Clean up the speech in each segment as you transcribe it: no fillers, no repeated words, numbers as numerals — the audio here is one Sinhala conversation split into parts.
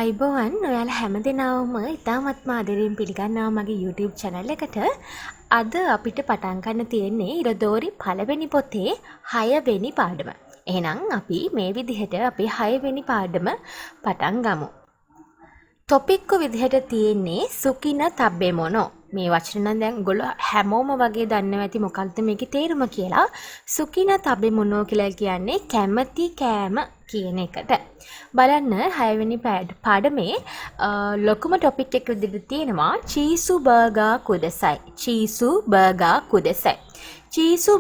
අයිබෝවන් ඔයාලා හැමදෙනාවම ඉතාමත්ම ආදරයෙන් පිළිගන්නවා මගේ YouTube channel එකට. අද අපිට පටන් ගන්න තියෙන්නේ ඉරදෝරි පළවෙනි පොතේ 6 වෙනි පාඩම. එහෙනම් අපි මේ විදිහට අපේ 6 වෙනි පාඩම පටන් ගමු. ටොපික් විදිහට තියෙන්නේ සුකින තබ්බෙමොනෝ. මේ වචන නම් දැන් ඔයගොල්ලෝ හැමෝම වගේ දන්නවා ඇති මොකක්ද මේකේ තේරුම කියලා. සුකින තබ්බෙමොනෝ කියලා කියන්නේ කැමැති කෑම කියන එකට. බලන්න 6 වෙනි පාඩමේ ලොකුම ටොපික් එක විදිහට තියෙනවා චීසු බර්ගර් කුදසයි. චීසු බර්ගර් කුදසයි. චීසු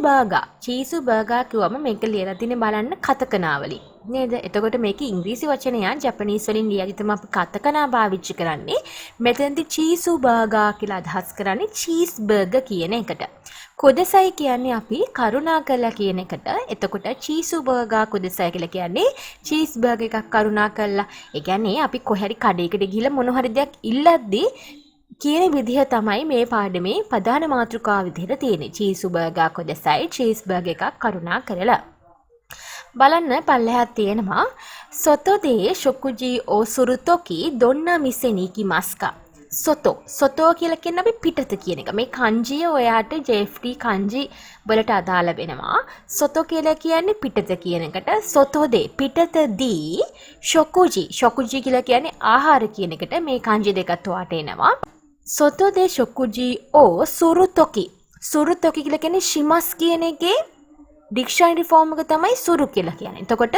බර්ගර් කිව්වම මේක ලියලා තියෙන්නේ බලන්න කතකනාවලින්. නේද? එතකොට මේකේ ඉංග්‍රීසි වචනයක් ජපනීස් වලින් ලියලා තමයි අපි කතකනා පාවිච්චි කරන්නේ. මෙතනදී චීසු බර්ගර් කියලා අදහස් කරන්නේ චීස් බර්ගර් කියන එකට. කුදසයි කියන්නේ අපි කරුණාකරලා කියන එකට. එතකොට චීසු බර්ගර් කුදසයි කියලා කියන්නේ චීස් බර්ගර් එකක් කරුණාකරලා. ඒ කියන්නේ අපි කොහරි කඩේකට ගිහිල්ලා මොන හරි දෙයක් ඉල්ලද්දී කියන විදිහ තමයි මේ පාඩමේ ප්‍රධාන මාතෘකාව විදිහට තියෙන්නේ. චීසු බර්ගර් කුදසයි චීස් බර්ගර් එකක් කරුණාකරලා. බලන්න පල්ලෙහාත් තියෙනවා සොතෝදේ ශොකුජි ඕසුරුතොකි දොන්න මිසෙනීකි මස්කා. සොතෝ කියලා කියන්නේ අපි පිටත කියන එක. මේ කන්ජිය ඔයාට ජෙෆ්රි කන්ජි වලට අදාළ වෙනවා. සොතෝ කියලා කියන්නේ පිටත කියන එකට. සොතෝදේ පිටතදී ශොකුජි කියලා කියන්නේ ආහාර කියන එකට. මේ කන්ජි දෙකත් ඔයාට එනවා. සොතෝදේ ශොකුජි ඕ සුරුතොකි. සුරුතොකි කියලා කියන්නේ ශිමස් කියන එකේ ඩික්ෂනරි ෆෝම් එක තමයි සුරු කියලා කියන්නේ. එතකොට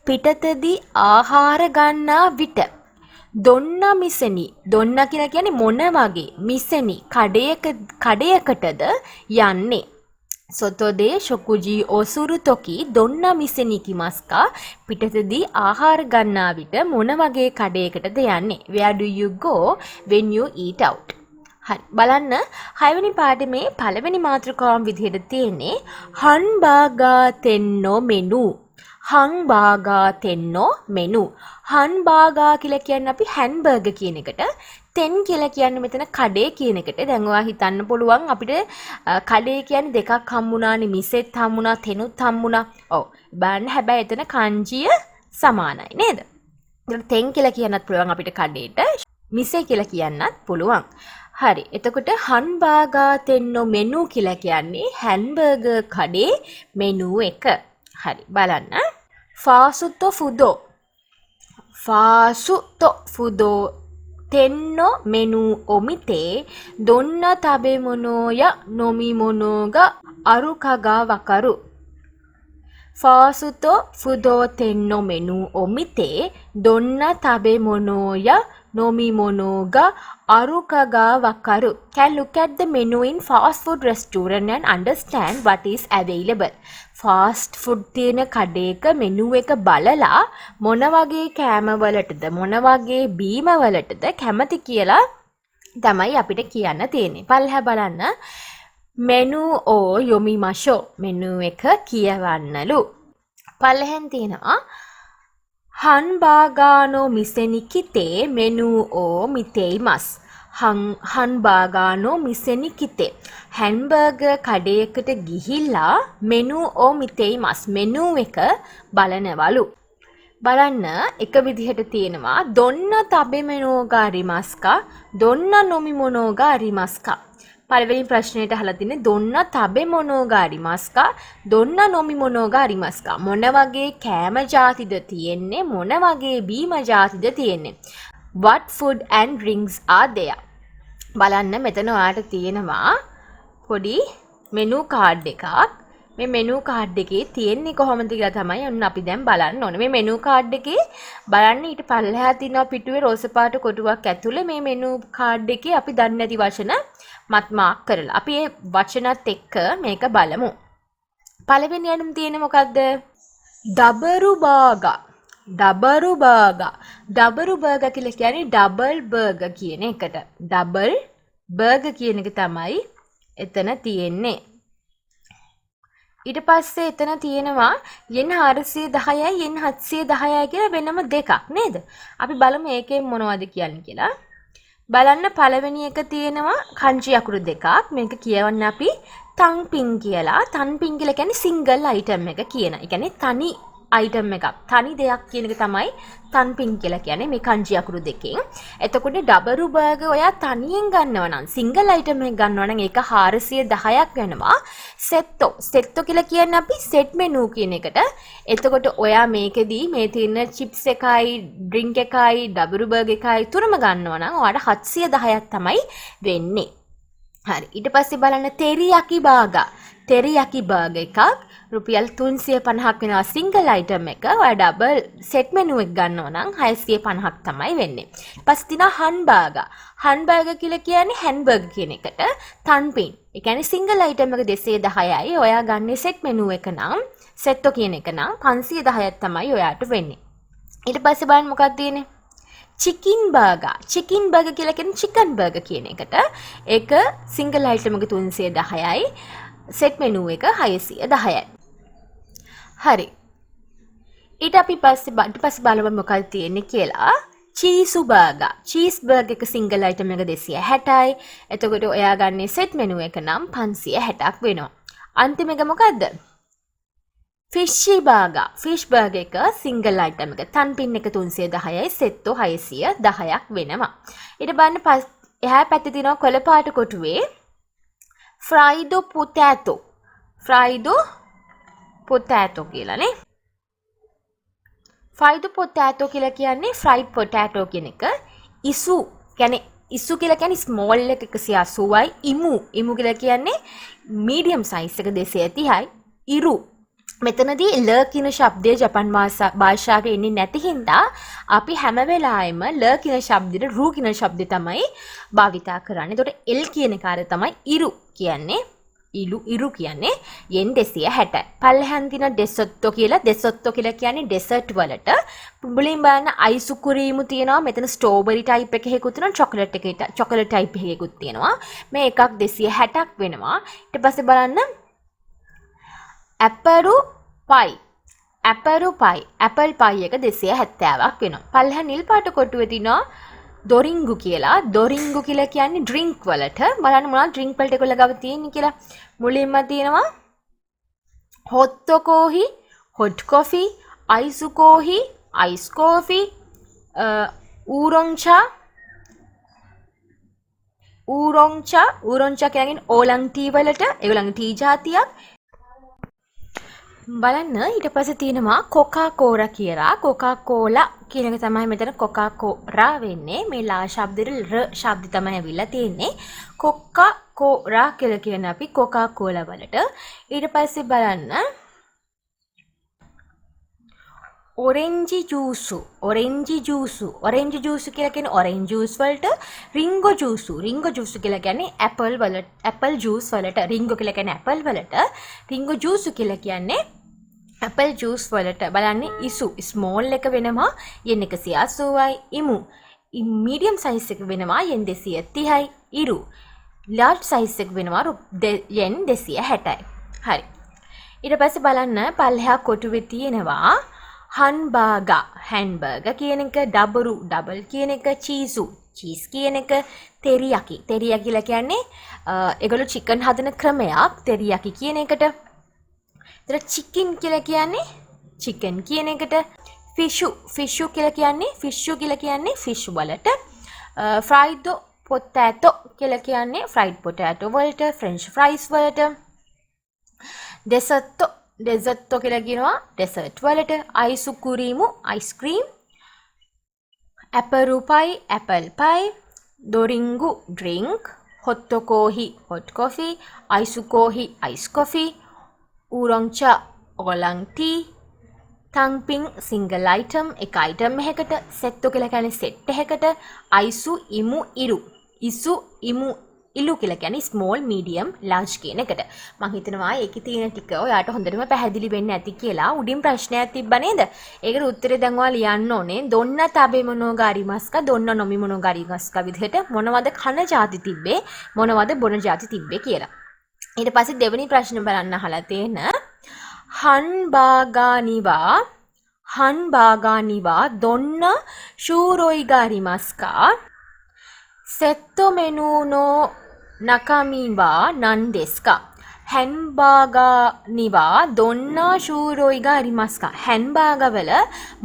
පිටතදී ආහාර ගන්නා විට දොන්න මිසෙනි. දොන්න කියලා කියන්නේ මොන වගේ? මිසෙනි කඩයකටද යන්නේ. සොතෝදේ ශොකුජි ඔසුරුතොකි දොන්න මිසෙනි කිමස්කා. පිටතදී ආහාර ගන්නා විට මොන වගේ කඩයකටද යන්නේ? Where do you go when you eat out? හරි බලන්න 6 වෙනි පාඩමේ පළවෙනි මාතෘකාව විදිහට තියෙන්නේ හන්බාගා තෙන්නෝ මෙනු. හන්බාගා තෙන්නෝ මෙනු. හන්බාගා කියලා කියන්නේ අපි හැම්බර්ගර් කියන එකට. තෙන් කියලා කියන්නේ මෙතන කඩේ කියන එකට. දැන් ඔයා හිතන්න පුළුවන් අපිට කඩේ කියන්නේ දෙකක් හම්බුණානේ. මිසෙත් හම්බුණා තෙනුත් හම්බුණා. ඔව්. බලන්න හැබැයි එතන කංජිය සමානයි නේද? ඒකට තෙන් කියලා කියන්නත් පුළුවන් අපිට කඩේට. මිසේ කියලා කියන්නත් පුළුවන්. හරි. එතකොට හන්බාගා තෙන්නෝ මෙනු කියලා කියන්නේ හැම්බර්ගර් කඩේ මෙනු එක. හරි බලන්න. ෆාසුතෝ ෆුදෝ තෙන්නෝ මෙනු ඔමිතේ දොන්න තබෙමොනෝය නොමිමොනෝග අරුකගා වකරු. ෆාසුතෝ ෆුදෝ තෙන්නෝ මෙනු ඔමිතේ දොන්න තබෙමොනෝය නොමිමොනෝග අරුකගා වකරු. Can look at the menu in fast food restaurant and understand what is available. Fast food තියෙන කඩේක මෙනු එක බලලා මොන වගේ කෑම වලටද මොන වගේ බීම වලටද කැමති කියලා තමයි අපිට කියන්න තියෙන්නේ. පල්ලෙහා බලන්න. මෙනු ඕ යොමිමෂෝ. මෙනු එක කියවන්නලු. පල්ලෙහෙන් තියෙනවා හන්බාගානෝ මිසෙනිකිතේ මෙනු ඕ මිතෙයිමස්. හන්බාගානෝ මිසෙනිකිතේ. හැම්බර්ගර් කඩේකට ගිහිල්ලා මෙනු ඕ මිතෙයිමස්. මෙනු එක බලනවලු. බලන්න එක විදිහට තියෙනවා දොන්න තබෙමෙනෝගා රිමස්කා දොන්න නොමිමොනෝගා රිමස්කා. පළවෙනි ප්‍රශ්නෙට අහලා තින්නේ දොන්න තබෙමොනෝගා රිමස්කා දොන්න නොමිමොනෝගා රිමස්කා. මොන වගේ කෑම ජාතිද තියෙන්නේ මොන වගේ බීම ජාතිද තියෙන්නේ. What food and drinks are there? බලන්න මෙතන ඔයාලට තියෙනවා පොඩි මෙනු කාඩ් එකක්. මේ මෙනු කාඩ් එකේ තියෙන්නේ කොහොමද කියලා තමයි ඔන්න අපි දැන් බලන්න ඕනේ. මේ මෙනු කාඩ් එකේ බලන්න ඊට පල්ලෙහා තියෙනවා පිටුවේ රෝස පාට කොටුවක් ඇතුලේ මේ මෙනු කාඩ් එකේ අපි දන්නේ නැති වචන මත් මාක් කරලා. අපි මේ වචනත් එක්ක මේක බලමු. පළවෙනි යනුම් තියෙන්නේ මොකද්ද? ඩබරු බර්ගර්. ඩබරු බර්ගර් කියලා කියන්නේ ඩබල් බර්ගර් කියන එකට. ඩබල් බර්ගර් කියන එක තමයි එතන තියෙන්නේ. ඊට පස්සේ එතන තියෙනවා yen 410යි yen 710යි කියලා වෙනම දෙකක් නේද? අපි බලමු ඒකෙන් මොනවද කියන්නේ කියලා. බලන්න පළවෙනි එක තියෙනවා කන්ජි අකුරු දෙකක්. මේක කියවන්න අපි තන්පින් කියලා. තන්පින් කියලා කියන්නේ සිංගල් අයිටම් එක කියන. ඒ කියන්නේ තනි item එකක්. තනි දෙයක් කියන එක තමයි තන්පින් කියලා කියන්නේ මේ kanji අකුරු දෙකෙන්. එතකොට ඩබරු බර්ගර් ඔයා තනියෙන් ගන්නවා නම් single item එකක් ගන්නවා නම් ඒක 410ක් වෙනවා. සෙට්ටෝ කියලා කියන්නේ අපි set menu කියන එකට. එතකොට ඔයා මේකෙදී මේ තියෙන chips එකයි drink එකයි ඩබරු බර්ගර් එකයි තුනම ගන්නවා නම් ඔයාට 710ක් තමයි වෙන්නේ. හරි. ඊට පස්සේ බලන්න teriyaki burger එකක් රුපියල් 350ක් වෙනවා single item එක. ඔයා double set menu එක ගන්නවා නම් 650ක් තමයි වෙන්නේ. ඊපස්සේ තියෙනවා hamburger. hamburger කියලා කියන්නේ hamburger කියන එකට තන්පින්. ඒ කියන්නේ single item එක 210යි. ඔයා ගන්නේ set menu එක නම් setto කියන එක නම් 510ක් තමයි ඔයාට වෙන්නේ. ඊට පස්සේ බලන්න මොකක්ද තියෙන්නේ? chicken burger කියලා කියන්නේ chicken burger කියන එකට. ඒක single item එක 310යි. set menu එක 610යි. හරි. ඊට අපි පස්සේ බලමු මොකක්ද තියෙන්නේ කියලා. cheese burger එක single item එක 260යි. එතකොට ඔයා ගන්නේ set menu එක නම් 560ක් වෙනවා. අන්තිම එක මොකද්ද? fish burger එක single item එක තන්පින් එක 310යි සෙට්ටෝ 610ක් වෙනවා. ඊට බලන්න එහා පැත්තේ තියෙනවා කොළ පාට කොටුවේ fried potato කියලා නේ. fried potato කියලා කියන්නේ fried potato කියන එක. ඉසු කියලා කියන්නේ small එක 180යි. ඉමු කියලා කියන්නේ medium size එක 230යි. ඉරු මෙතනදී ල කියන ශබ්දය ජපන් භාෂාවේ එන්නේ නැති හින්දා අපි හැම වෙලාවෙම ල කියන ශබ්දෙට රු කියන ශබ්දය තමයි භාවිතා කරන්නේ. එතකොට L කියන කාර්යය තමයි ඉරු කියන්නේ. ඉරු කියන්නේ yen 260. පල්ලෙහාන් තියෙන ඩෙසර්ට් කියලා කියන්නේ ඩෙසර්ට් වලට. මුලින් බලන්න අයිසු කුරීමු තියෙනවා. මෙතන ස්ට්‍රෝබෙරි ටයිප් එකකුත් තියෙනවා. චොකලට් ටයිප් එකකුත් තියෙනවා. මේ එකක් 260ක් වෙනවා. ඊට පස්සේ බලන්න apple pie එක 270ක් වෙනවා. පල්ලෙහා නිල් පාට කොටුවේ තියෙනවා දොරින්ගු කියලා කියන්නේ drink වලට. බලන්න මොනවද drink වලට ඒගොල්ලෝ ගාව තියෙන්නේ කියලා. මුලින්ම තියෙනවා hot coffee, ice coffee, ඌරොංචා කියන්නේ ඕලං ටී වලට ඒගොල්ලන්ගේ ටී ජාතියක්. බලන්න ඊට පස්සේ තියෙනවා කොකාකෝලා කියලා. කොකාකෝලා කියන එක තමයි මෙතන කොකාකෝරා වෙන්නේ. මේ ලා ශබ්දෙට ර ශබ්ද තමයි ඇවිල්ලා තියෙන්නේ. කොකාකෝරා කියලා කියන අපි කොකාකෝලා වලට. ඊට පස්සේ බලන්න orange juice කියලා කියන්නේ orange juice වලට. ringo juice කියලා කියන්නේ apple juice වලට. ringo කියලා කියන්නේ apple වලට. ringo juice කියලා කියන්නේ apple juice වලට. බලන්න ඉසු small එක වෙනවා yen 180යි. ඉමු medium size එක වෙනවා yen 230යි. ඉරු large size එක වෙනවා yen 260යි. හරි. ඊට පස්සේ බලන්න පල්ලෙහා කොටුවේ තියෙනවා hamburger කියන එක, double කියන එක, cheese කියන එක, teriyaki කියලා කියන්නේ ඒගොල්ලෝ chicken හදන ක්‍රමයක් teriyaki කියන එකට. ඊට chicken කියලා කියන්නේ chicken කියන එකට. fish කියලා කියන්නේ fish වලට. fried potato කියලා කියන්නේ fried potato වලට, french fries වලට. dessert කියලා කියනවා dessert වලට. ice cream, apple pie, doringu drink, hot coffee, ice coffee, oolongcha oolong tea, tangping single item එක item එකකට, setto කියලා කියන්නේ set එකකට, ඉලු කියලා කියන්නේ small, medium, large කියන එකට. මම හිතනවා ඒකේ තියෙන ටික ඔයාට හොඳටම පැහැදිලි වෙන්න ඇති කියලා. උඩින් ප්‍රශ්නයක් තිබ්බ නේද? ඒකට උත්තරේ දැන් ඔයා ලියන්න ඕනේ. දොන්න තබේ මොනෝගාරි මස්ක දොන්න නොමි මොනෝගාරි මස්ක විදිහට මොනවද කන ಜಾති තිබ්බේ මොනවද බොන ಜಾති තිබ්බේ කියලා. ඊට පස්සේ දෙවෙනි ප්‍රශ්න බලන්න අහලා තියෙන hanbagniwa donna shuroi masuka setto menu no nakami wa nan desu ka? හැන්බාගා නිවා දොන්නා ශූරෝයිගා අරිමස්කා. හැන්බාගවල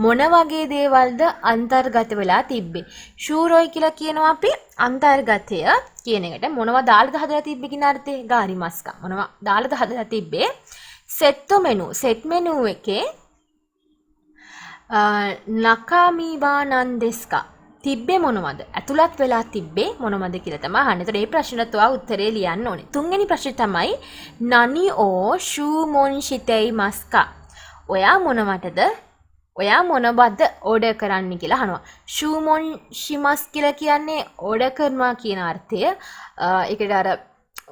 මොන වගේ දේවල්ද අන්තර්ගත වෙලා තිබ්බේ. ශූරෝයි කියලා කියනවා අපි අන්තර්ගතය කියන එකට මොනවා දාලාද හදලා තිබ්බේ කියන අර්ථේ ගාරිමස්කා. මොනවා දාලාද හදලා තිබ්බේ. සෙට්ටෝ මෙනු. සෙට් මෙනු එකේ නකාමීවා නන්දෙස්කා. තිබ්බේ මොනවද? ඇතුළත් වෙලා තිබ්බේ මොනවද කියලා තමයි අහන්නේ. ඒතර මේ ප්‍රශ්නට ඔයා උත්තරේ ලියන්න ඕනේ. තුන්වෙනි ප්‍රශ්නේ තමයි නනි ඕ ෂූමොන්ෂිතෙයි මස්කා. ඔයා මොනවටද? ඔයා මොනවද ඕඩර් කරන්න කියලා අහනවා. ෂූමොන්ෂිමස් කියලා කියන්නේ ඕඩර් කරනවා කියන අර්ථය. ඒකට අර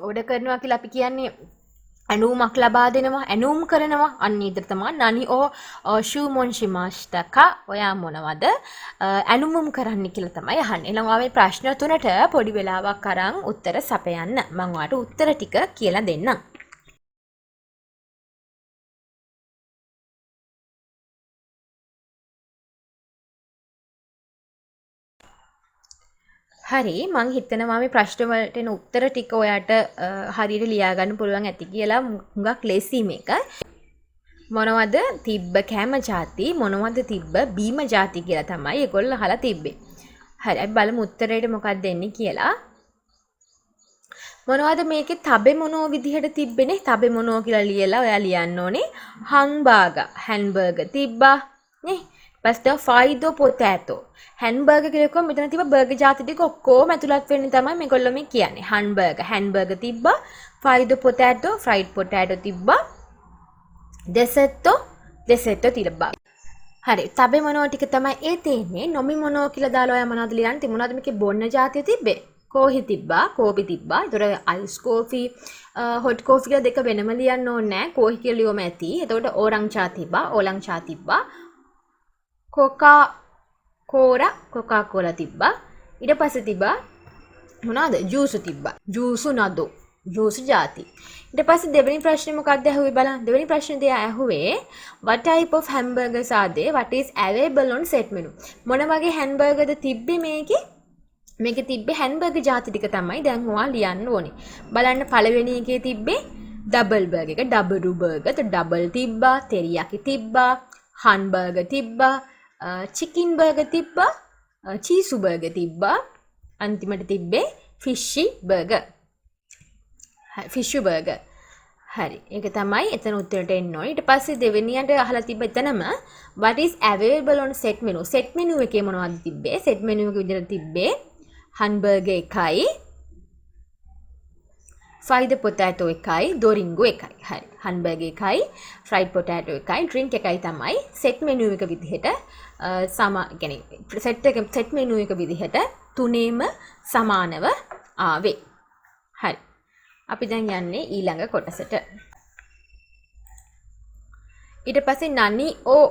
ඕඩර් කරනවා කියලා අපි කියන්නේ ඇනුමක් ලබා දෙනවා, ඇනුම් කරනවා. අන්න ඊතර තමයි නනි ඕ ෂූමොන්ෂිමාස්ටක. ඔයා මොනවද ඇනුමුම් කරන්න කියලා තමයි අහන්නේ. ඊළඟ ආවේ ප්‍රශ්න තුනට පොඩි වෙලාවක් අරන් උත්තර සපයන්න. මම ඔයාලට උත්තර ටික කියලා දෙන්නම්. හරි මං හිතනවා මේ ප්‍රශ්න වලට එන උත්තර ටික ඔයාට හරියට ලියා ගන්න පුළුවන් ඇති කියලා. හුඟක් ලේසි මේක. මොනවද තිබ්බ කෑම ಜಾති මොනවද තිබ්බ බීම ಜಾති කියලා තමයි ඒගොල්ලෝ අහලා තිබ්බේ. හරි අපි බලමු උත්තරේට මොකක්ද දෙන්නේ කියලා. මොනවද මේකේ තබේ මොනෝ විදිහට තිබ්බේනේ. තබේ මොනෝ කියලා ලියලා ඔයා ලියන්න ඕනේ. හම්බර්ගර් හැම්බර්ගර් තිබ්බා නේ. ඊපස්සේ ෆයිඩෝ පොටැටෝ හැම්බර්ගර් කියලා කිව්වම මෙතන තිබ්බ බර්ගර් ಜಾති ටික ඔක්කොම ඇතුළත් වෙන්නේ තමයි මේගොල්ලෝ මේ කියන්නේ. හැම්බර්ගර් තිබ්බා. ෆයිඩෝ පොටැටෝ ෆ්‍රයිඩ් පොටැටෝ තිබ්බා. දෙසෙට්ටෝ තිබ්බා. හරි තබේ මොනෝ ටික තමයි ඒ තියෙන්නේ. නොමි මොනෝ කියලා දාලා ඔයා මොනවද ලියන්නේ? තිබුණාද මේකේ බොන්න ಜಾතිය තිබ්බේ? කෝහි තිබ්බා, කෝපි තිබ්බා. ඒතර අයිස් කෝෆි, හොට් කෝෆි කියලා දෙක වෙනම ලියන්න ඕනේ නැහැ. කෝහි කියලා ලියුවම ඇති. එතකොට ඕරං චා තිබ්බා, ඕලං චා තිබ්බා. කොකා කෝලා තිබ්බා. ඊට පස්සේ තිබ්බා මොනවාද? ජූසු තිබ්බා. ජූසු නදෝ. ජූසු ಜಾති. ඊට පස්සේ දෙවෙනි ප්‍රශ්නේ මොකක්ද ඇහුවේ බලන්න. දෙවෙනි ප්‍රශ්නේ ඇහුවේ what type of hamburgers are there? What is available on set menu? මොන වගේ හැම්බර්ගර්ද තිබ්බේ මේකේ? මේකේ තිබ්බේ හැම්බර්ගර් ಜಾති ටික තමයි දැන් ඔයා ලියන්න ඕනේ. බලන්න පළවෙනි එකේ තිබ්බේ ඩබල් බර්ගර් එක, ඩබල් බර්ගර්. ඩබල් තිබ්බා, තෙරියාකි තිබ්බා, හම්බර්ගර් තිබ්බා, චිකින් බර්ගර් තිබ්බා, චීසු බර්ගර් තිබ්බා. අන්තිමට තිබ්බේ ෆිෂි බර්ගර්. ෆිෂු බර්ගර්. හරි. ඒක තමයි එතන උත්තරට එන්න ඕනේ. ඊට පස්සේ දෙවෙනියට අහලා තිබ්බ එතනම what is available on set menu? set menu එකේ මොනවද තිබ්බේ? set menu එක විදිහට තිබ්බේ hamburger එකයි, fried potato එකයි, doringo එකයි. හරි. hamburger එකයි, fried potato එකයි, drink එකයි තමයි set menu එක විදිහට set menu එක විදිහට තුනේම සමානව ආවේ. හරි. අපි දැන් යන්නේ ඊළඟ කොටසට. ඊට පස්සේ නනි ඕ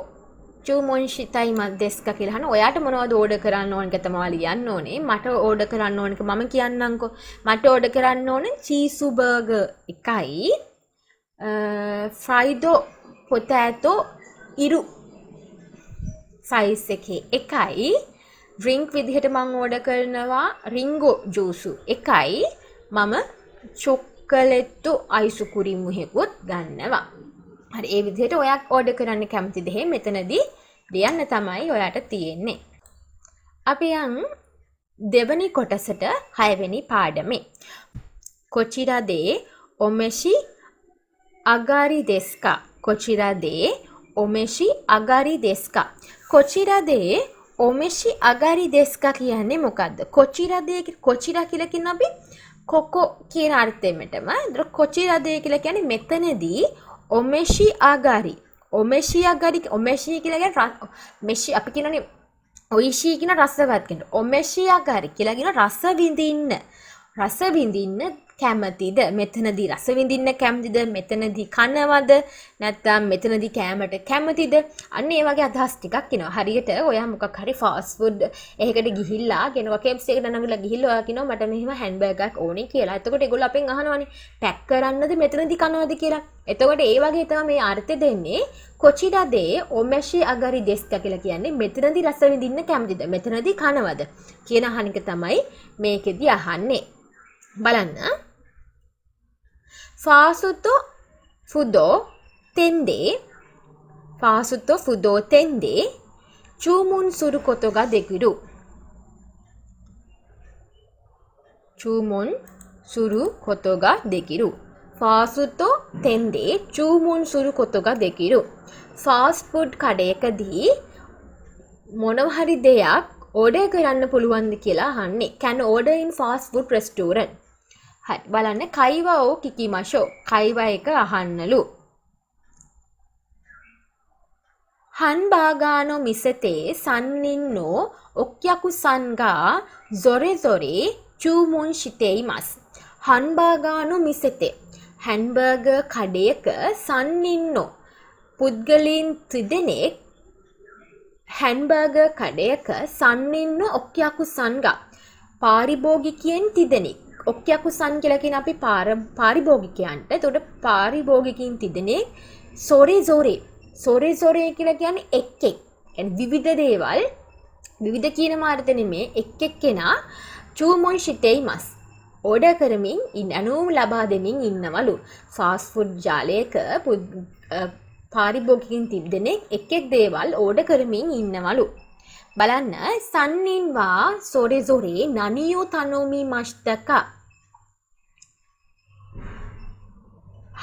චූමොන්ෂිතයි මද්දෙස්කා කියලා අහන. ඔයාට මොනවද ඕඩර් කරන්න ඕන එක තමයි ලියන්න ඕනේ. මට ඕඩර් කරන්න ඕන එක මම කියන්නම්කෝ. මට ඕඩර් කරන්න ඕනේ චීසු බර්ගර් එකයි, ෆ්‍රයිඩෝ පොටැටෝ ඉරු සයිස් එකයි, ඩ්‍රින්ක් විදිහට මම ඕඩර් කරනවා රින්ගෝ ජූසු එකයි, මම චොක්කලෙට්ටු අයිසු කුරිමු එකකුත් ගන්නවා. හරි ඒ විදිහට ඔයා ඕඩර් කරන්න කැමති දේ මෙතනදී ලියන්න තමයි ඔයාට තියෙන්නේ. අපි යන් දෙවනි කොටසට 6 වෙනි පාඩමේ. කොචිරා දේ ඔමෙෂි අගාරි දෙස්කා. කොචිරා දේ ඔමෙෂි අගාරි දෙස්කා. කොචිරා දේ ඔමෙෂි අගාරි දෙස්කා කියන්නේ මොකද්ද? කොචිරා කියලා කියන අපි කොකෝ කියන අර්ථයෙන්මම කොචිරා දේ කියලා කියන්නේ මෙතනදී ඔමෙෂි අගාරි. ඔමෙෂි කියලා කියන්නේ මෙෂි අපි කියනනේ ඔයිෂි කියන රසවත් කියන. ඔමෙෂි අගාරි කියලා කියන රස විඳින්න කැමතිද? මෙතනදී රස විඳින්න කැමතිද? මෙතනදී කනවද? නැත්නම් මෙතනදී කැමට කැමතිද? අන්න ඒ වගේ අදහස් ටිකක් එනවා. හරියට ඔයා මොකක් හරි ෆාස්ට් ෆුඩ් එකකට ගිහිල්ලා කෙනවා KFC එකට නගලා ගිහිල්ලා ඔයා කියනවා මට මෙහෙම හැම්බර්ගර් එකක් ඕනේ කියලා. එතකොට ඒගොල්ලෝ අපෙන් අහනවානේ පැක් කරන්නද මෙතනදී කනවද කියලා. එතකොට ඒ වගේ තමයි මේ අර්ථය දෙන්නේ. කොචිරා දේ ඔමෙෂි අගාරි දෙස්කා කියලා කියන්නේ මෙතනදී රස විඳින්න කැමතිද? මෙතනදී කනවද? කියන අහන එක තමයි මේකෙදී අහන්නේ. බලන්න ෆාසුතෝ ෆුදෝ තෙන්දේ ෆාසුතෝ ෆුදෝ තෙන්දේ චූමුන් සුරු කොතොගා දෙකිරු චූමුන් සුරු කොතොගා දෙකිරු ෆාසුතෝ තෙන්දේ චූමුන් සුරු කොතොගා දෙකිරු ෆාස්ට් ෆුඩ් කඩයකදී මොනවා හරි දෙයක් ඕඩර් කරන්න පුළුවන්ද කියලා අහන්නේ. can order in fast food restaurant. හරි බලන්න කයිවා ඕ කිකිමෂෝ කයිවා එක අහන්නලු. හන්බාගානෝ මිසතේ සන්නින්නෝ ඔක්යකු සන්ගා zore zore චූමුන් shiiteimasu. හන්බාගානෝ මිසතේ හැම්බර්ගර් කඩයක සන්නින්නෝ පුද්ගලයන් තිදෙනෙක් හැම්බර්ගර් කඩයක සන්නින්න ඔක්යකු සන්ගා පාරිභෝගිකයන් තිදෙනෙක්. ඔක්යකු සන් කියලා කියන අපි පාරිභෝගිකයන්ට. එතකොට පාරිභෝගිකයන් තිදෙනෙක් සොරේ සොරේ සොරේ සොරේ කියලා කියන්නේ එක් එක්. يعني විවිධ දේවල් විවිධ කියන මාර්ථ නෙමේ එක් එක් කෙනා චූමුන් shiiteimasu ඕඩර් කරමින් අනුම ලබා දෙමින් ඉන්නවලු. ෆාස්ට් ෆුඩ් ජාලයක පාරිභෝගිකයන් තිදෙනෙක් එක් එක් දේවල් ඕඩර් කරමින් ඉන්නවලු. බලන්න සන්නින්වා සොරේ සොරේ නනියෝ තනෝමි මෂ්තකා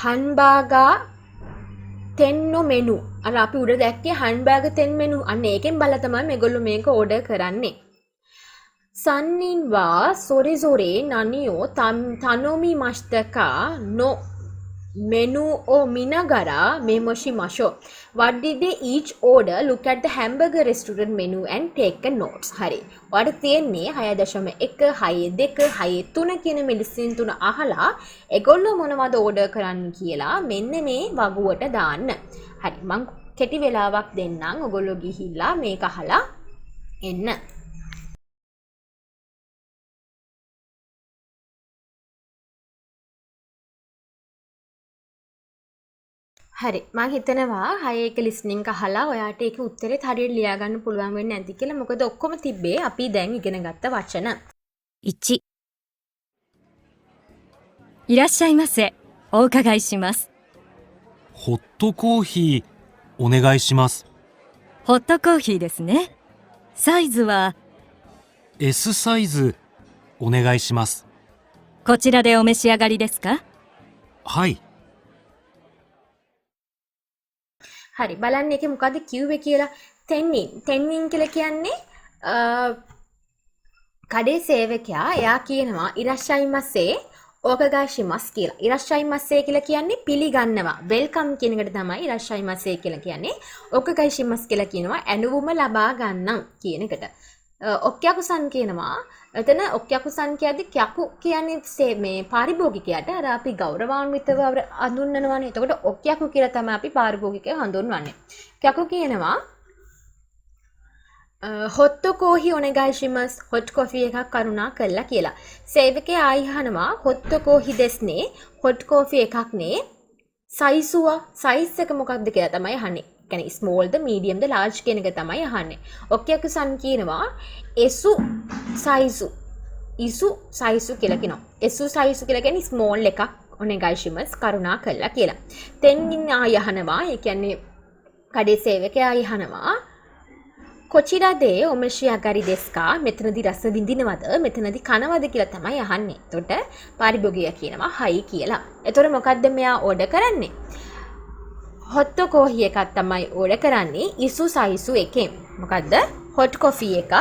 හන්බාගා තෙන්නෝ මෙනු. අර අපි උඩ දැක්කේ හන්බාගා තෙන් මෙනු. අන්න ඒකෙන් බලලා තමයි මේගොල්ලෝ මේක ඕඩර් කරන්නේ. සන්නින්වා සොරේ සොරේ නනියෝ තනෝමි මෂ්තකා නෝ menu or minagara memoshi masho. What did they each order? Look at the hamburger restaurant menu and take a notes. Hari. ඔයාලට තියෙන්නේ 6.1 6.2 6.3 කියන මෙඩිසින් තුන අහලා ඒගොල්ලෝ මොනවද ඕඩර් කරන්න කියලා මෙන්න මේ වගුවට දාන්න. හරි මං කෙටි වෙලාවක් දෙන්නම්. ඔයගොල්ලෝ ගිහිල්ලා මේක අහලා එන්න. හරි මම හිතනවා 6 එක ලිස්නින් අහලා ඔයාට ඒක උත්තරෙත් හරියට ලියා ගන්න පුළුවන් වෙන්නේ නැති කියලා. මොකද ඔක්කොම තිබ්බේ අපි දැන් ඉගෙන ගත්ත වචන. 1. いらっしゃいませ。お伺いします。ホットコーヒーお願いします。ホットコーヒーですね。サイズは S サイズお願いします。こちらでお召し上がりですか？はい。හරි බලන්න ඒකේ මොකද්ද කිව්වේ කියලා. තෙන්නින් කියලා කියන්නේ කඩේ සේවකයා එයා කියනවා ඉරාෂයිමස්සේ ඕකගාෂිමස් කියලා. ඉරාෂයිමස්සේ කියලා කියන්නේ පිළිගන්නවා. වෙල්කම් කියන එකට තමයි ඉරාෂයිමස්සේ කියලා කියන්නේ. ඕකගාෂිමස් කියලා කියනවා ඇනුවුම ලබා ගන්නම් කියන එකට. ඔක්යකුසන් කියනවා. එතන ඔක්යකුසන් කියද්දි කයකු කියන්නේ මේ පාරිභෝගිකයාට අර අපි ගෞරවාන්විතව හඳුන්වනවානේ. එතකොට ඔක්යකු කියලා තමයි අපි පාරිභෝගිකය හඳුන්වන්නේ. කයකු කියනවා හොට් කෝහි ඔනෙගායිෂිමස් හොට් කොෆි එකක් කරුණා කළා කියලා. සේවකයා ආයි අහනවා හොට් කෝහි දෙස්නේ හොට් කොෆි එකක් නේ සයිසුවා සයිස් එක මොකක්ද කියලා තමයි අහන්නේ. කියන්නේ small ද medium ද large කියන එක තමයි අහන්නේ. ඔක්යකුසන් කියනවා එසු සයිසු ඉසු සයිසු කියලා කියනවා. එසු සයිසු කියලා කියන්නේ small එකක් ඔනෙගායිෂිමස් කරුණා කළා කියලා. තෙන්නින් ආයි අහනවා ඒ කියන්නේ කඩේ සේවකයා ආයි අහනවා කොචිරාදේ ඔමෙෂියාගරි දෙස්කා මෙතනදී රස විඳිනවද මෙතනදී කනවද කියලා තමයි අහන්නේ. එතකොට පාරිභෝගිකයා කියනවා හයි කියලා. එතකොට මොකද්ද මෙයා ඕඩර් කරන්නේ? හොට් කොෆි එකක් තමයි ඕඩර් කරන්නේ ඉසු සයිසු එකෙන්. මොකද්ද? හොට් කොෆි එකක්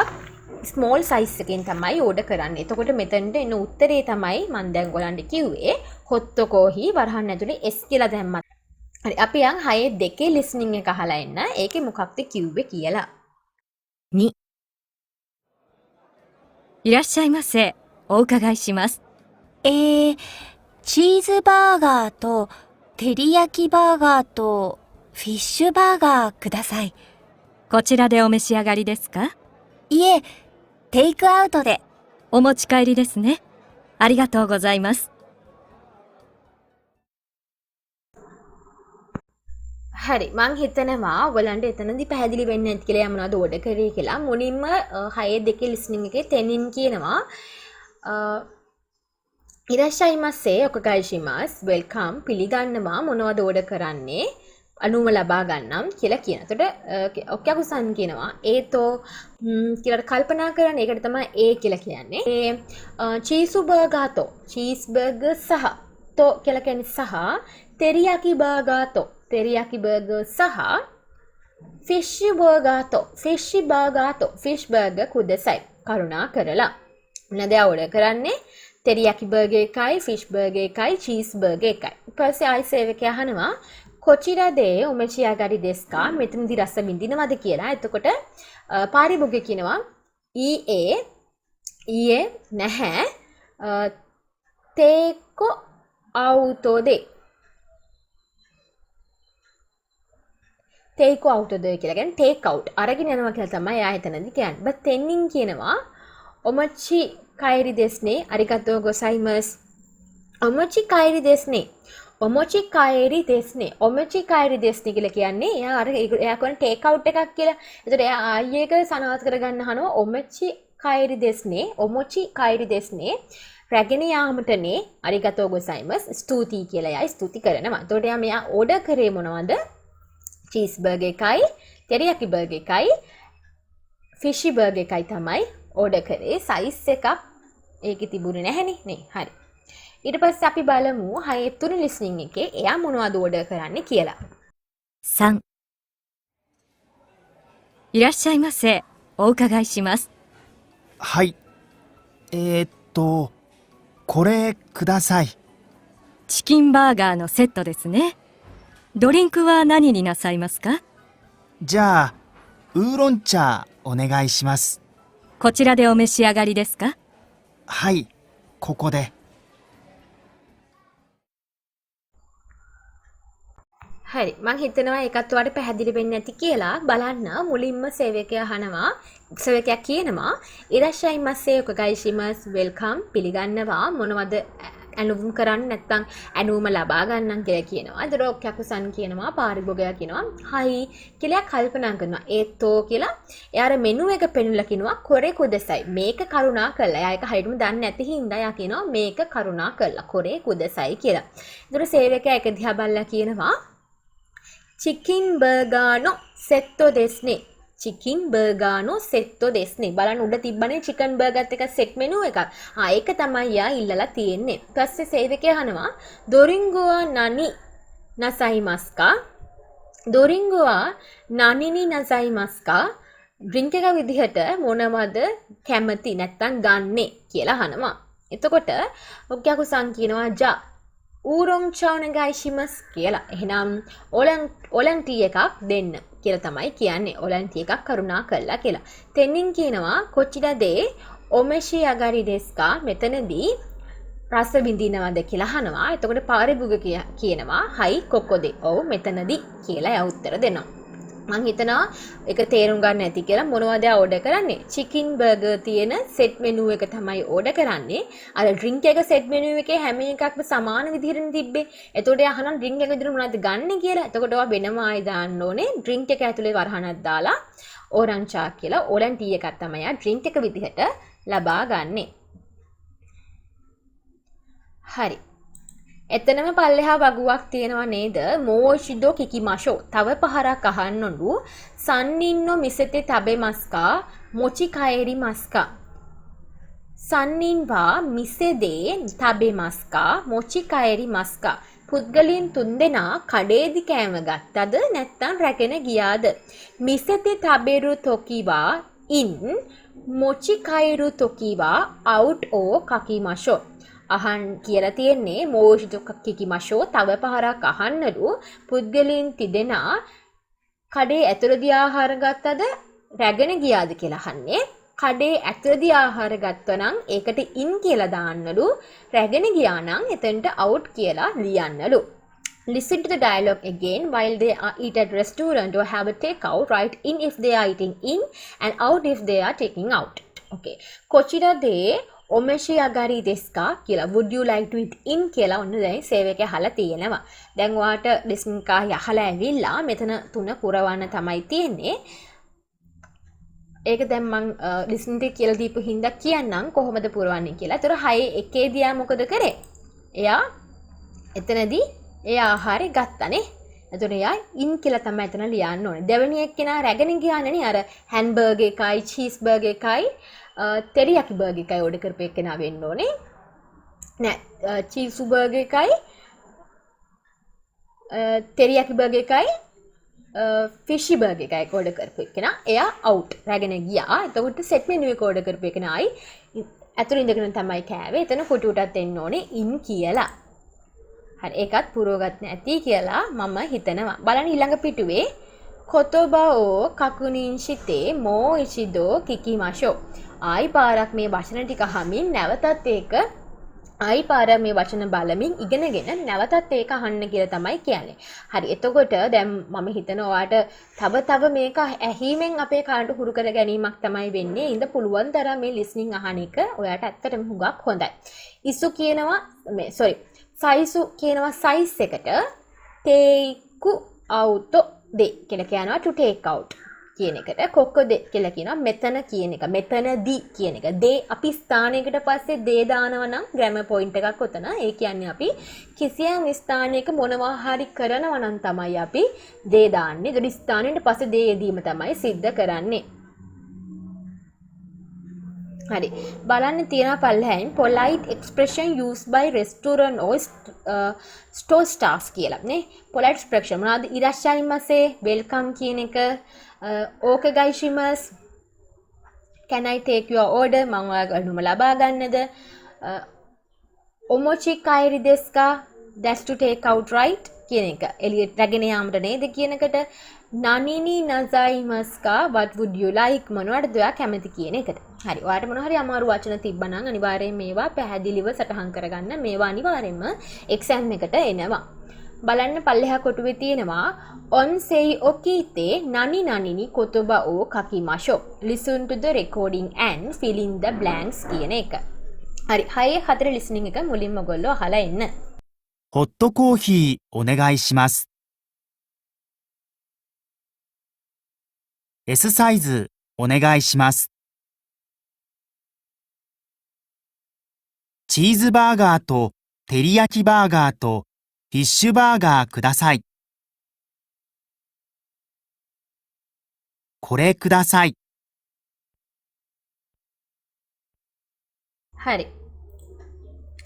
ස්මෝල් සයිස් එකෙන් තමයි ඕඩර් කරන්නේ. එතකොට මෙතනට එන උත්තරේ තමයි මම දැන් ඔයගලන්ට කිව්වේ හොට් කොෆි වරහන් ඇතුලේ S කියලා දැම්මත්. හරි අපි යන් 6.2 ලිස්නින් එක අහලා එන්න. ඒකේ මොකක්ද කිව්වේ කියලා. 2.いらっしゃいませ。お伺いします。チーズバーガーと照り焼きバーガーとフィッシュバーガーください。こちらでお召し上がりですか？いえ、テイクアウトで。お持ち帰りですね。ありがとうございます。හරි මං හිතනවා ඔයගලන්ට එතනදී පැහැදිලි වෙන්නේ නැති කියලා යමුනවාද ඕඩර් කරේ කියලා. මුලින්ම 6.2 ලිස්නින් එකේ තෙනින් කියනවා ඉරාෂයිමස්සේ ඔකගයිෂිමස් වෙල්කම් පිළිගන්නවා මොනවද ඕඩර් කරන්නේ අනුම ලබා ගන්නම් කියලා කියන. එතකොට ඔක්කකුසන් කියනවා ඒතෝ කියලා කල්පනා කරන්න ඒකට තමයි ඒ කියලා කියන්නේ. ඒ චීසු බර්ගාතෝ චීස් බර්ගර් සහ තෝ කියලා කියන්නේ සහ තෙරියාකි බර්ගාතෝ තෙරියාකි බර්ගර් සහ ෆිෂ් බර්ගාතෝ ෆිෂ් බර්ගර් කුදසයි කරුණා කරලා. මොනවද ඕඩර් කරන්නේ? තෙරියාකි බර්ගර් එකයි ෆිෂ් බර්ගර් එකයි චීස් බර්ගර් එකයි. ඊට පස්සේ ආයි සේවකයා අහනවා කොචිරාදේ උමෙචියාගරි දෙස්කා මෙතනදි රස විඳිනවද කියලා. එතකොට පාරිභෝගික කියනවා ඊයේ නැහැ තේකෝ අවුතෝදේ තේකෝ අවුතෝදේ කියලා කියන්නේ ටේක් අවුට් අරගෙන යනවා කියලා තමයි එයා එතනදි කියන්නේ. බත් තෙන්නින් කියනවා ඔමචි කයිරි දෙස්නේ අරිගතෝ ගොසයිමස් ඔමචි කයිරි දෙස්නේ ඔමොචි කයිරි දෙස්නේ ඔමොචි කයිරි දෙස්නේ කියලා කියන්නේ එයා අර එයා කියන ටේක් අවුට් එකක් කියලා. එතකොට එයා ආයි එක සනාථ කරගන්න හනවා ඔමොචි කයිරි දෙස්නේ ඔමොචි කයිරි දෙස්නේ රැගෙන යාමටනේ අරිගතෝ ගොසයිමස් ස්තුතියි කියලා එයා ස්තුති කරනවා. එතකොට එයා මෙයා ඕඩර් කරේ මොනවද? චීස් බර්ගර් එකයි තෙරියාකි බර්ගර් එකයි ෆිෂි බර්ගර් එකයි තමයි ඕඩර් කරේ. සයිස් එකක් ඒකේ තිබුණේ නැහැනේ නේ. හරි. ඊට පස්සේ අපි බලමු 6 තුන ලිස්නින් එකේ එයා මොනවද ඕඩර් කරන්නේ කියලා. 3いらっしゃいませ。お伺いします。はい。これください。チキンバーガーのセットですね。ドリンクは何になさいますか？じゃあ、ウーロン茶お願いします。こちらでお召し上がりですか？はい、ここで。හරි මං හිතනවා ඒකත් ඔයාලට පැහැදිලි වෙන්නේ නැති කියලා. බලන්න මුලින්ම සේවකයා අහනවා සේවකයා කියනවා ඉරාෂයිමස්සේ ඔකගයිෂිමස් වෙල්කම් පිළිගන්නවා මොනවද ඇනුම් කරන්න නැත්නම් ඇනුම ලබා ගන්නම් කියලා කියනවා. ඒතර ඔක්කකුසන් කියනවා පාරිභෝගයා කියනවා හයි කියලා කල්පනා කරනවා. ඒතෝ කියලා එයාර මෙනු එක පෙන්වලා කියනවා කොරේ කුදසයි මේක කරුණා කළා. එයා ඒක හරියටම දන්නේ නැති හින්දා එයා කියනවා මේක කරුණා කළා කොරේ කුදසයි කියලා. ඒතර සේවකයා එක දිහා බලලා කියනවා චිකින් බර්ගානෝ සෙට්ටෝ දෙස්නේ චිකින් බර්ගානෝ සෙට්ටෝ දෙස්නේ බලන්න උඩ තිබ්බනේ චිකන් බර්ගර්ත් එක සෙට් මෙනු එකක්. ඒක තමයි යා ඉල්ලලා තියෙන්නේ. ඊට පස්සේ සේවකයා අහනවා දොරින්ගෝවා නනි නසයිමස්කා දොරින්ගෝවා නනිනි නසයිමස්කා ඩ්‍රින්ක් එක විදිහට මොනවද කැමති නැත්තම් ගන්නෙ කියලා අහනවා. එතකොට ඔක්කකුසන් කියනවා ජා ඌරොම් චානගයිෂිමස් කියලා. එහෙනම් ඔලන් ටී එකක් දෙන්න කියලා තමයි කියන්නේ. ඔලන් ටී එකක් කරුණා කළා කියලා. තෙන්නින් කියනවා කොච්චිදදේ ඔමෙෂි අගරි දෙස්කා මෙතනදී රස විඳිනවද කියලා අහනවා. එතකොට පාරිභෝගික කියනවා හයි කොකොදේ. ඔව් මෙතනදී කියලා එයා උත්තර දෙනවා. මං හිතනවා ඒක තේරුම් ගන්න ඇති කියලා. මොනවද ඕඩර් කරන්නේ? චිකින් බර්ගර් තියෙන සෙට් මෙනු එක තමයි ඕඩර් කරන්නේ. අර ඩ්‍රින්ක් එක සෙට් මෙනු එකේ හැම එකක්ම සමාන විදිහටනේ තිබ්බේ. එතකොට එයා අහනවා ඩ්‍රින්ක් එක විදිහට මොනවද ගන්න කියලා. එතකොට ඔයා වෙනම ආයි දාන්න ඕනේ ඩ්‍රින්ක් එක ඇතුලේ වරහනක් දාලා ඕරන්චා කියලා ඕලන් ටී එකක් තමයි ආ ඩ්‍රින්ක් එක විදිහට ලබා ගන්නෙ. හරි. එතනම පල්ලෙහා වගුවක් තියෙනවා නේද? මෝෂිදෝ කිකිමාෂෝ තව පහරක් අහන්නොඩු සන්නින්නෝ මිසෙතේ තබෙමස්කා මොචි කයිරි මස්කා සන්නින්වා මිසෙදේ තබෙමස්කා මොචි කයිරි මස්කා පුද්ගලයන් තුන්දෙනා කඩේදි කෑම ගත්තද නැත්නම් රැගෙන ගියාද? මිසෙතේ තබෙරු තොකිවා ඉන් මොචි කයිරු තොකිවා අවුට් ඕ කකිමාෂෝ අහන් කියලා තියෙන්නේ මෝෂිදෝ කිකිමාෂෝ තව පහරක් අහන්නලු පුද්ගලයන් තිදෙනා කඩේ ඇතුළදී ආහාර ගත්තද රැගෙන ගියාද කියලා අහන්නේ. කඩේ ඇතුළදී ආහාර ගත්තා නම් ඒකට ඉන් කියලා දාන්නලු. රැගෙන ගියා නම් එතනට out කියලා ලියන්නලු. Listen to the dialogue again while they are eat at restaurant or have a take out. Write in if they are eating in and out if they are taking out. Okay. කොචිරා දේ ඔමෙෂි අගාරි දෙස්කා කියලා would you like to eat in කියලා ඔන්න දැන් සේවකයා අහලා තියෙනවා. දැන් ඔයාට ඩිස්නිකා යහලා ඇවිල්ලා මෙතන තුන පුරවන්න තමයි තියෙන්නේ. ඒක දැන් මං ලිසන් එකේ කියලා දීපු හින්දා කියන්නම් කොහොමද පුරවන්නේ කියලා. ඒතර 6 එකේදී ආ මොකද කරේ? එයා එතනදී ඒ ආහාරය ගත්තනේ. එතකොට එයා ඉන් කියලා තමයි එතන ලියන්න ඕනේ. දෙවෙනි එක්කෙනා රැගෙන ගියානේ අර හැම්බර්ගර් එකයි චීස් බර්ගර් එකයි තෙරියාකි බර්ගර් එකයි ඕඩර් කරපු එක්කෙනා වෙන්න ඕනේ. නෑ චීස් බර්ගර් එකයි තෙරියාකි බර්ගර් එකයි ෆිෂි බර්ගර් එකයි ඕඩර් කරපු එක්කෙනා එයා අවුට් රැගෙන ගියා. එතකොට සෙට් මෙනු එක ඕඩර් කරපු එක්කෙනා ආයි ඇතුළේ ඉඳගෙන තමයි කෑවේ. එතන කොටුටත් එන්න ඕනේ ඉන් කියලා. හරි ඒකත් පුරවගත් නැති කියලා මම හිතනවා. බලන්න ඊළඟ පිටුවේ කොතොබෝ කකුනින්ෂිතේ මෝ ඉචිදෝ කිකිමාෂෝ. ආයි පාරක් මේ වචන ටික අහමින් නැවතත් ඒක ආයි පාරක් මේ වචන බලමින් ඉගෙනගෙන නැවතත් ඒක අහන්න කියලා තමයි කියන්නේ. හරි එතකොට දැන් මම හිතනවා ඔයාට තව මේක ඇහිමෙන් අපේ කාණ්ඩ හුරු කර ගැනීමක් තමයි වෙන්නේ. ඉඳ පුළුවන් තරම් මේ ලිස්නින් අහන එක ඔයාට ඇත්තටම හුඟක් හොඳයි. ඉසු කියනවා මේ සෝරි සයිසු කියනවා සයිස් එකට තේකු අවුතෝ දෙ කියලා කියනවා to take out කියන එකට කොක්කො දෙ කියලා කියනවා මෙතන කියන එක මෙතනදී කියන එක දේ අපි ස්ථානයකට පස්සේ දේ දානවා නම් ග්‍රැමර් පොයින්ට් එකක් උතන ඒ කියන්නේ අපි කිසියම් ස්ථානයක මොනවා හරි කරනවා නම් තමයි අපි දේ දාන්නේ ඒ ස්ථානයට පස්සේ දේ යෙදීම තමයි සිද්ධ කරන්නේ හරි බලන්න තියෙනවා පල්ලෙහායින් polite expression used by restaurant or store staffs කියලා නේ polite expression මොනවාද ඉරාශ්චායිමසේ welcome කියන එක ඕකගයිෂිමස් can I take your order මම ඔයාගේ අනුම ලබා ගන්නද ඔමොචි කයිරි දෙස්කා that's to take out right කියන එක එළියට රැගෙන යාමට නේද කියන එකට නනිනි නසයිමස්කා what would you like මොනවටද ඔයා කැමති කියන එකට හරි ඔයාලට මොන හරි අමාරු වචන තිබ්බනම් අනිවාර්යෙන් මේවා පැහැදිලිව සටහන් කරගන්න මේවා අනිවාර්යෙන්ම එක්සෑම් එකට එනවා බලන්න පල්ලෙහා කොටුවේ තියෙනවා on sei okite nani nanini kotoba o kakimasho listen to the recording and fill in the blanks කියන එක හරි 6 4 listening එක මුලින්ම ඔයගොල්ලෝ අහලා එන්න ホットコーヒーお願いします。S サイズお願いします。チーズバーガーとテリヤキバーガーとフィッシュバーガーください。これください。 හරි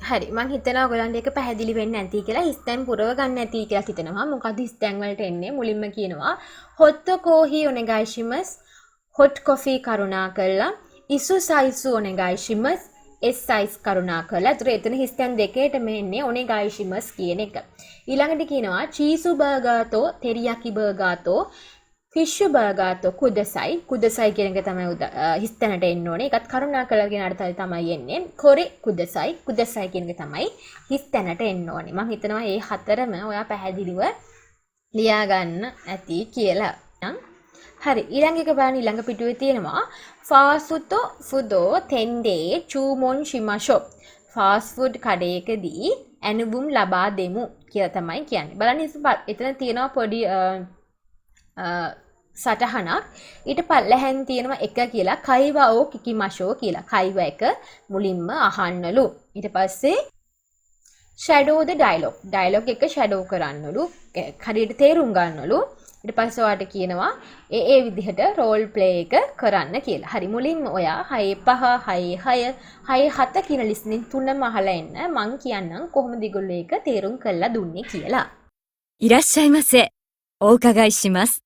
හරි මං හිතනවා ඔයගලන්ට ඒක පැහැදිලි වෙන්නේ නැති කියලා හිස්තැන් පුරව ගන්න නැති කියලා හිතනවා මොකද හිස්තැන් වලට එන්නේ මුලින්ම කියනවා හොත් කෝහි ඔනෙගයිෂිමස් හොට් කොෆි කරුණා කළා ඉසු සයිසු ඔනෙගයිෂිමස් එස් සයිස් කරුණා කළා ඒතර එතන හිස්තැන් දෙකේටම එන්නේ ඔනෙගයිෂිමස් කියන එක ඊළඟට කියනවා චීසු බර්ගාතෝ තෙරියාකි බර්ගාතෝ ෆිෂ් බර්ගාතෝ කුදසයි කුදසයි කියන එක තමයි හිස්තැනට එන්න ඕනේ ඒකත් කරුණා කළා කියන අර්ථය තමයි එන්නේ කොරේ කුදසයි කියන එක තමයි හිස්තැනට එන්න ඕනේ මම හිතනවා මේ හතරම ඔයා පැහැදිලිව ලියා ගන්න ඇති කියලා හරි ඊළඟ එක බලන්න ඊළඟ පිටුවේ තියෙනවා ෆාසුතෝ ෆුදෝ තෙන්ඩේ චූමොන් ෂිමාෂෝ ෆාස්ට් ෆුඩ් කඩේකදී ඇනුබුම් ලබා දෙමු කියලා තමයි කියන්නේ බලන්න එතන තියෙනවා පොඩි සටහනක් ඊට පල්ලෙහෙන් තියෙනවා එක කියලා කයිවෝ කිකිමෂෝ කියලා කයිව එක මුලින්ම අහන්නලු ඊට පස්සේ shadow the dialogue එක shadow කරන්නලු හරියට තේරුම් ගන්නලු ඊට පස්සේ ඔයාලට කියනවා ඒ විදිහට role play එක කරන්න කියලා. හරි මුලින්ම ඔයා 6 5 6 6 7 කියන listening තුනම අහලා එන්න මං කියන්නම් කොහොමද ඒගොල්ලෝ ඒක තේරුම් කරලා දුන්නේ කියලා. いらっしゃいませ。お伺いします。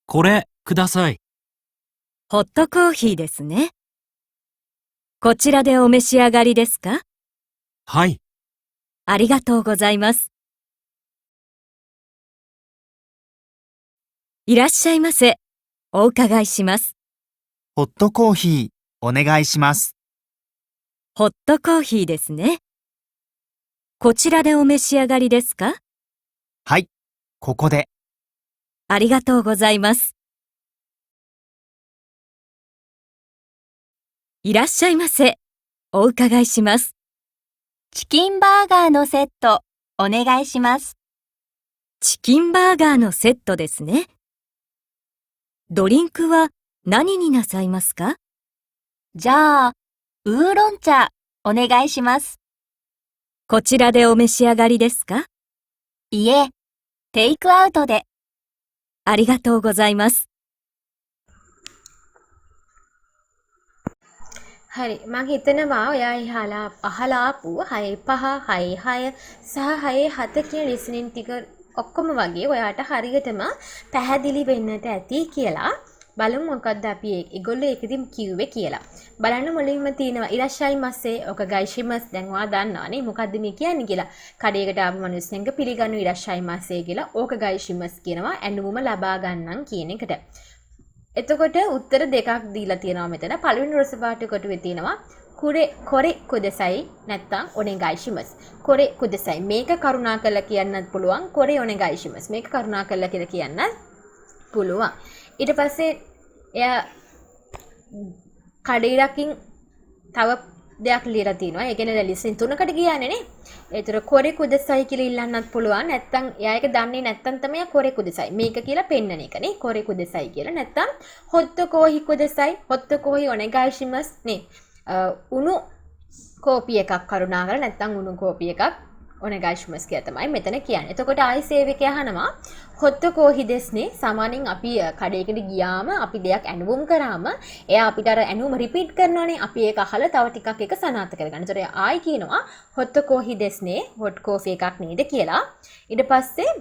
これください。ホットコーヒーですね。こちらでお召し上がりですか？はい。ありがとうございます。いらっしゃいませ。お伺いします。ホットコーヒーお願いします。ホットコーヒーですね。こちらでお召し上がりですか？はい、ここで。ありがとうございます。いらっしゃいませ。お伺いします。チキンバーガーのセットお願いします。チキンバーガーのセットですね。ドリンクは何になさいますか？じゃあ、ウーロン茶お願いします。こちらでお召し上がりですか？いえ、テイクアウトで。ありがとうございます。 හරි මං හිතනවා ඔයා අහලා ආපු 6 5 6 6 සහ 6 7 කියන ලිසනින් ටික ඔක්කොම වගේ ඔයාට හරියටම පැහැදිලි වෙන්නට ඇති කියලා. බලමු මොකක්ද අපි ඒගොල්ලෝ ඒකෙදිම කිව්වේ කියලා. බලන්න මුලින්ම තියෙනවා ඉරාෂයි මස්සේ ඔක ගයිෂිමස් දැන් ඔයා දන්නවනේ මොකද්ද මේ කියන්නේ කියලා. කඩේකට ආපු මිනිස්සුන්ගේ පිළිගන්නු ඉරාෂයි මස්සේ කියලා. ඕක ගයිෂිමස් කියනවා ඇඳුම ලබා ගන්නම් කියන එකට. එතකොට උත්තර දෙකක් දීලා තියෙනවා මෙතන. පළවෙනි රස පාට කොටුවේ තියෙනවා කොරේ කුදසයි නැත්තම් ඔනෙගයිෂිමස්. කොරේ කුදසයි මේක කරුණා කරලා කියන්නත් පුළුවන්. කොරේ ඔනෙගයිෂිමස් මේක කරුණා කරලා කියලා කියන්නත් පුළුවන්. ඊට පස්සේ එයා කඩේරකින් තව දෙයක් ලියලා තිනවා. ඒ කියන්නේ ලිස්ටින් තුනකට ගියානේ නේ. ඒතර කොරේ කුදසයි කියලා ඉල්ලන්නත් පුළුවන්. නැත්තම් එයා ඒක දන්නේ නැත්තම් තමයි කොරේ කුදසයි මේක කියලා පෙන්නන එක නේ. කොරේ කුදසයි කියලා. නැත්තම් හොත්ත කෝහි කුදසයි හොත්ත කෝහි ඔනෙගයිෂිමස් නේ. උණු කෝපි එකක් කරුණා කරලා නැත්තම් උණු කෝපි එකක් ඔනෙගයිෂිමස් කියලා තමයි මෙතන කියන්නේ. එතකොට ආයි සේවකයා අහනවා හොත්ත කෝහි දෙස්නේ සාමාන්‍යයෙන් අපි කඩේකට ගියාම අපි දෙයක් ඇනුම් කරාම එයා අපිට අර ඇනුම රිපීට් කරනවානේ. අපි ඒක අහලා තව ටිකක් ඒක සනාථ කරගන්න. ඒතර ආයි කියනවා හොත්ත කෝහි දෙස්නේ හොට් කෝෆි එකක් නේද කියලා. ඊට පස්සේ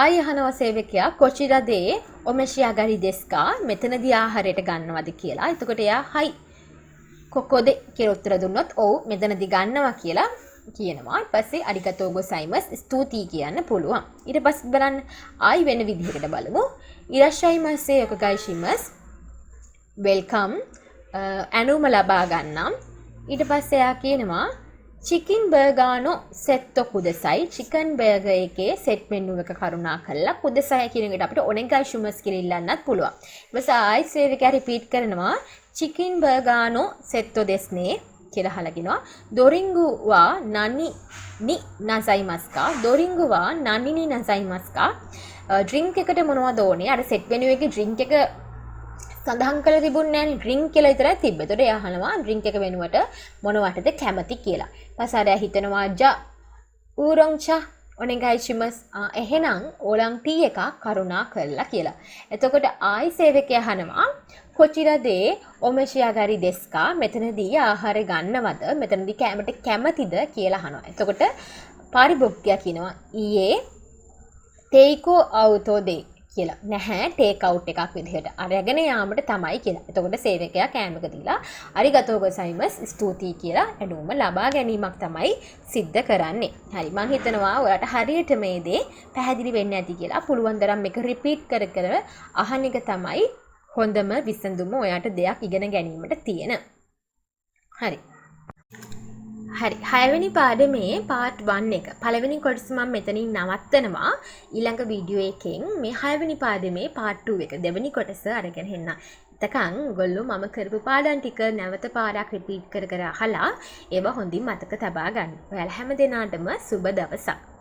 ආයි අහනවා සේවකයා කොචිරදේ ඔමෙෂියාගරි දෙස්කා මෙතනදී ආහාරයට ගන්නවද කියලා. එතකොට එයා හයි කොකොද කියලා උත්තර දුන්නොත් ඔව් මෙතනදී ගන්නවා කියලා කියනවා. ඊට පස්සේ අරිගතෝ ගොසයිමස් ස්තුතියි කියන්න පුළුවන්. ඊට පස්සේ බලන්න ආයි වෙන විදිහකට බලමු. ඉරාෂයිමස්සේ යොකගයිෂිමස් වෙල්කම් ඇනුම ලබා ගන්නම්. ඊට පස්සේ එයා කියනවා චිකන් බර්ගානෝ සෙට්ටෝ කුදසයි. චිකන් බර්ගර් එකේ සෙට් මෙනු එක කරුණා කරලා කුදසයි කියන එකට අපිට ඔනෙගයිෂිමස් කියලා ඉල්ලන්නත් පුළුවන්. ඊට පස්සේ ආයි සේවකයා රිපීට් කරනවා චිකන් බර්ගානෝ සෙට්ටෝ දෙස්නේ කියලා අහලා දොරිංගුවා නනි නි නසයිමස්කා දොරිංගුවා නනිනි නසයිමස්කා ඩ්‍රින්ක් එකට මොනවද ඕනේ? අර සෙට් මෙනු එකේ ඩ්‍රින්ක් එක සඳහන් කරලා තිබුණේ නැහැ නේ. ඩ්‍රින්ක් කියලා විතරයි තිබ්බේ. ඒතකොට එයා අහනවා ඩ්‍රින්ක් එක වෙනුවට මොනවටද කැමති කියලා. ඊපස්සේ ආරයා හිතනවා ජා ඌරොන්චා ඔනෙගයිෂිමස් එහෙනම් ඕලං ටී එකක් කරුණා කරලා කියලා. එතකොට ආයි සේවකයා අහනවා කොචිරදේ ඔමෙෂියාගරි දෙස්කා මෙතනදී ආහාර ගන්නවද? මෙතනදී කැමට කැමතිද කියලා අහනවා. එතකොට පාරිභෝගිකයා කියනවා ඊයේ තේකෝ අවුතෝ දෙයි කියලා. නැහැ ටේක් අවුට් එකක් විදිහට අරගෙන යාමට තමයි කියලා. එතකොට සේවකයා කෑමක දීලා අරිගතෝ ගොසයිමස් ස්තුතියි කියලා ඇඳුම ලබා ගැනීමක් තමයි සිද්ධ කරන්නේ. හරි මම හිතනවා ඔයාලට හරියට මේ දේ පැහැදිලි වෙන්නේ නැති කියලා. පුළුවන් තරම් මේක රිපීට් කර කර අහන එක තමයි හොඳම විසඳුම ඔයාට දෙයක් ඉගෙන ගැනීමට තියෙන. හරි. හරි 6 වෙනි පාඩමේ part 1 එක. පළවෙනි කොටස මම මෙතනින් නවත්තනවා. ඊළඟ වීඩියෝ එකෙන් මේ 6 වෙනි පාඩමේ part 2 එක දෙවෙනි කොටස අරගෙන එන්න. එතකන් ඔයගොල්ලෝ මම කරපු පාඩම් ටික නැවත පාරක් රිපීට් කර කර අහලා ඒවා හොඳින් මතක තබා ගන්න. ඔයාලා හැම දිනාටම සුබ දවසක්.